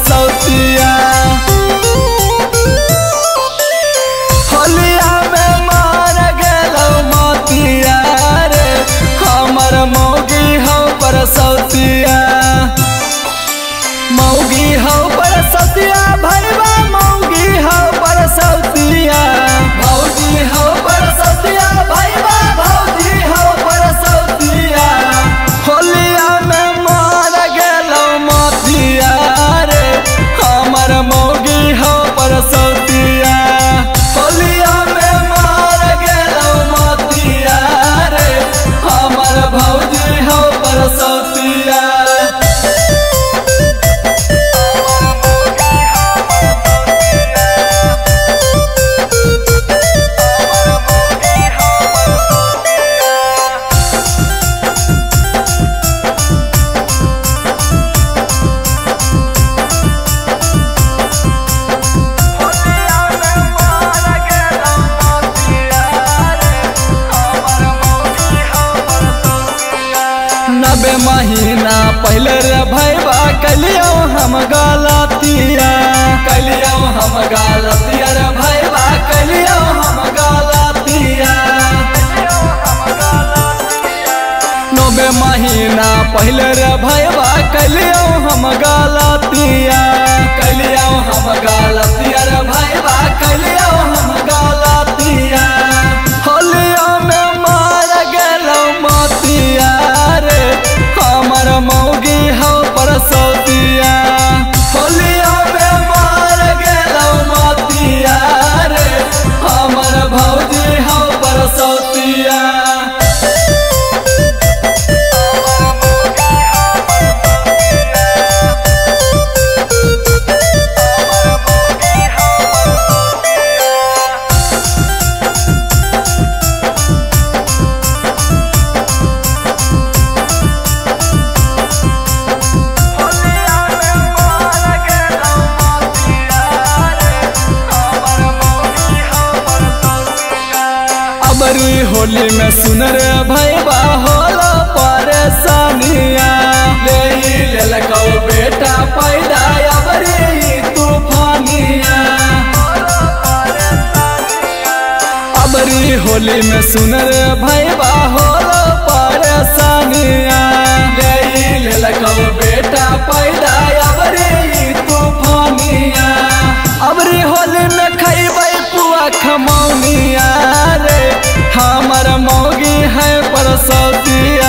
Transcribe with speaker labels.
Speaker 1: सौतिया होलिया में मार गेलौ मोतिया रे हमर मौगी हौ पर सौतिया मौगी हौ पर सौतिया भैया मौगी हौ पर सौतिया भौजी हौ पर सौतिया भैया भौजी हौ पर सौतिया होलिया में मार गेलौ मोतिया रे हमर मौगी हौ पर सौतिया होलिया में मार गेलौ मोतिया रे हमर भौजी हौ पर सौतिया। नबे महीना पहले रे भैया कलियो हम गलतिया रे भैया कलियो हम गलतिया। नबे महीना पहले रे भैया कलियो हम गलतिया रे भैया कलियो हम गलतिया। होलिया में मार गेलौ मोतिया रे हमर मौगी हौ पर सौतिया होलिया में मार गेलौ मोतिया रे हमर भौजी हौ पर सौतिया। अबरी होली में सुन रे भैया होला परेशानिया ले लकौ बेटा पैदा अबरी तूफानिया। अबरी होली में सुन रे भैया होला परेशानिया ले लकौ बेटा पैदा अबरी तूफानिया। अबरी होली में खैबै पुआ खमौनिया रे हमर मौगी है पर सौतिया।